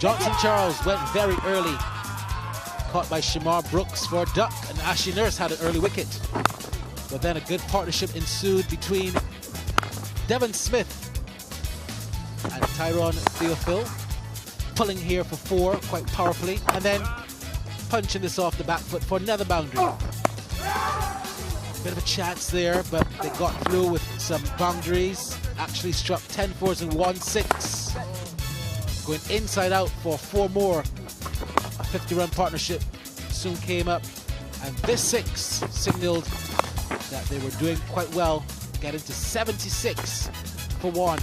Johnson Charles went very early. Caught by Shamar Brooks for a duck, and Ashley Nurse had an early wicket. But then a good partnership ensued between Devon Smith and Tyrone Theophil, pulling here for 4 quite powerfully, and then punching this off the back foot for another boundary. Bit of a chance there, but they got through with some boundaries. Actually struck 10 fours and 1 6. Going inside out for 4 more. A 50-run partnership soon came up, and this 6 signaled that they were doing quite well, getting to 76 for 1.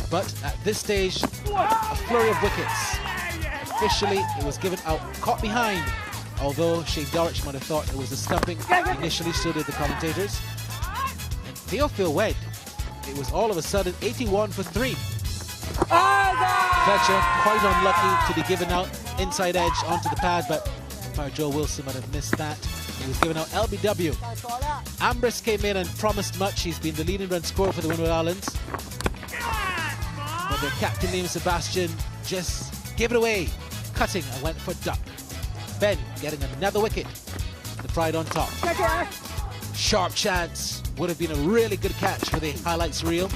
But at this stage, a flurry of wickets. Officially, it was given out, caught behind, although Shane Dorich might have thought it was a stumping. Initially, so did the commentators. And Theophil went. It was all of a sudden 81 for 3. Fletcher quite unlucky to be given out inside edge onto the pad, but Joe Wilson might have missed that. He was given out LBW. Ambrose came in and promised much. He's been the leading run scorer for the Windward Islands. But their captain, Liam Sebastian, just gave it away, cutting and went for duck. Ben getting another wicket. The Pride on top. Sharp chance. Would have been a really good catch for the highlights reel,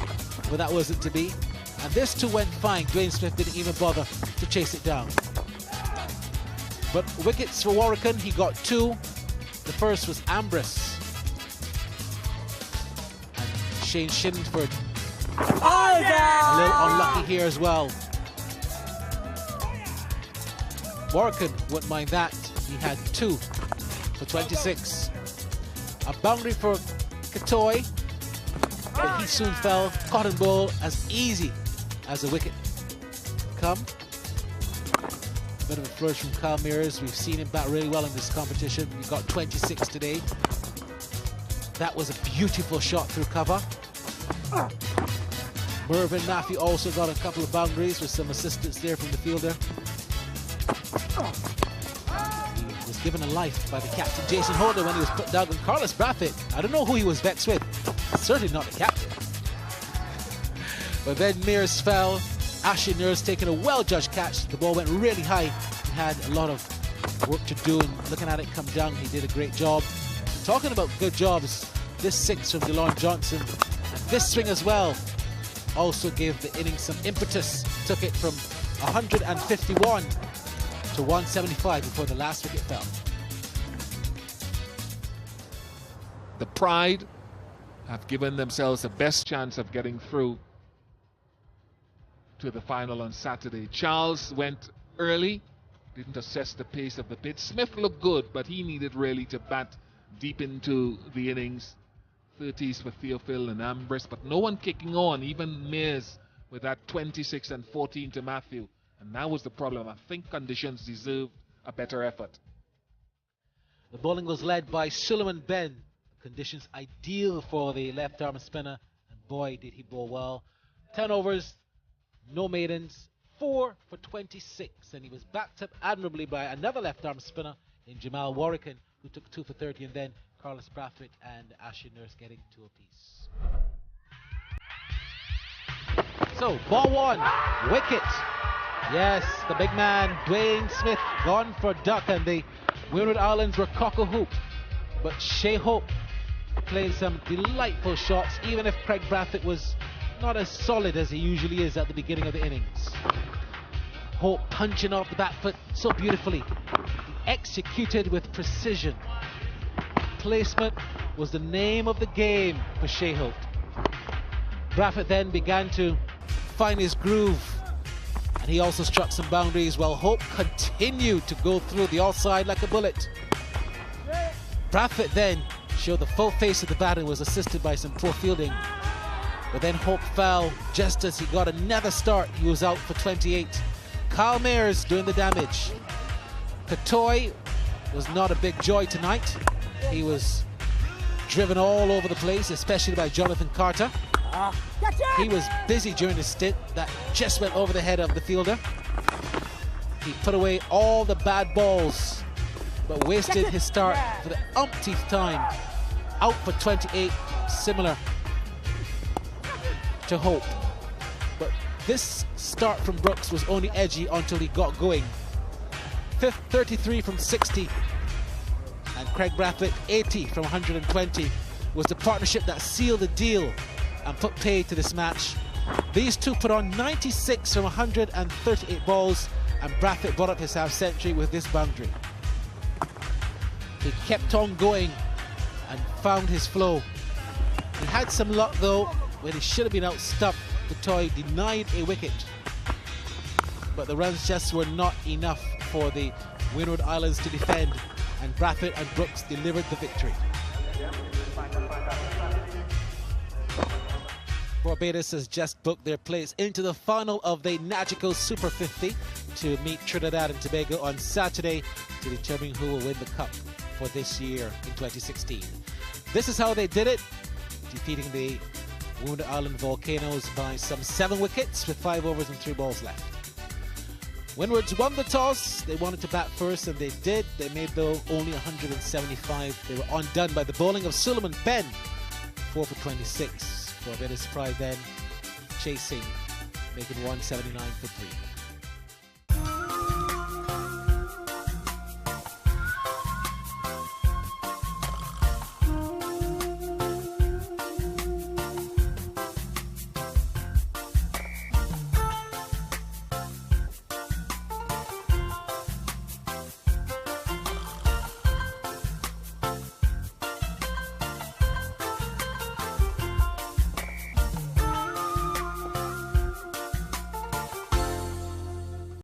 but that wasn't to be. And this too went fine. Dwayne Smith didn't even bother to chase it down. But wickets for Warwican, he got 2. The first was Ambrose. And Shane Shinford, a little unlucky here as well. Warwican wouldn't mind that. He had 2 for 26. A boundary for Katoy, but he soon fell. Cotton Bowl as easy as a wicket come. Bit of a flourish from Kyle Mears. We've seen him bat really well in this competition. We got 26 today. That was a beautiful shot through cover. Mervyn Maffey also got a couple of boundaries with some assistance there from the fielder. He was given a life by the captain, Jason Holder, when he was put down. And Carlos Brathwaite, I don't know who he was vexed with. Certainly not the captain. But then Mears fell. Ashley Nurse taking a well-judged catch. The ball went really high. He had a lot of work to do, and looking at it come down, he did a great job. Talking about good jobs, this 6 from DeLon Johnson, and this swing as well, also gave the innings some impetus. Took it from 151 to 175 before the last wicket fell. The Pride have given themselves the best chance of getting through to the final on Saturday. Charles went early, didn't assess the pace of the pitch. Smith looked good, but he needed really to bat deep into the innings. 30s for Theophil and Ambrose, but no one kicking on, even Mears with that 26 and 14 to Matthew. And that was the problem. I think conditions deserved a better effort. The bowling was led by Suleiman Ben. Conditions ideal for the left-arm spinner, and boy did he bowl well. 10 overs, no maidens, 4 for 26, and he was backed up admirably by another left-arm spinner in Jamal Warwican, who took 2 for 30, and then Carlos Brathwaite and Ashley Nurse getting 2 apiece. So, ball 1, wicket. Yes, the big man, Dwayne Smith, gone for duck, and the Windward Islands were cock-a-hoop. But Shea Hope playing some delightful shots, even if Craig Brathwaite was not as solid as he usually is at the beginning of the innings. Hope punching off the back foot so beautifully, executed with precision. Placement was the name of the game for Shea Hope. Brathwaite then began to find his groove, and he also struck some boundaries while Hope continued to go through the offside like a bullet. Brathwaite then showed the full face of the bat and was assisted by some poor fielding. But then Hope fell just as he got another start. He was out for 28. Kyle Mears doing the damage. Katoy was not a big joy tonight. He was driven all over the place, especially by Jonathan Carter. He was busy during the stint that just went over the head of the fielder. He put away all the bad balls, but wasted his start for the umpteenth time. Out for 28, similar to Hope. But This start from Brooks was only edgy until he got going. 33 from 60, and Craig Brathwaite 80 from 120 was the partnership that sealed the deal and put pay to this match. These two put on 96 from 138 balls, and Brathwaite brought up his half-century with this boundary. He kept on going and found his flow. He had some luck though when he should have been outstumped. The toy denied a wicket, but the runs just were not enough for the Windward Islands to defend, and Brathwaite and Brooks delivered the victory. Barbados has just booked their place into the final of the NAGICO Super 50 to meet Trinidad and Tobago on Saturday to determine who will win the cup for this year in 2016. This is how they did it, defeating the Windward Island Volcanoes by some 7 wickets with 5 overs and 3 balls left. Windwards won the toss. They wanted to bat first, and they did. They made, though, only 175. They were undone by the bowling of Suleiman Ben, 4 for 26. Barbados Pride then chasing, making 179 for 3.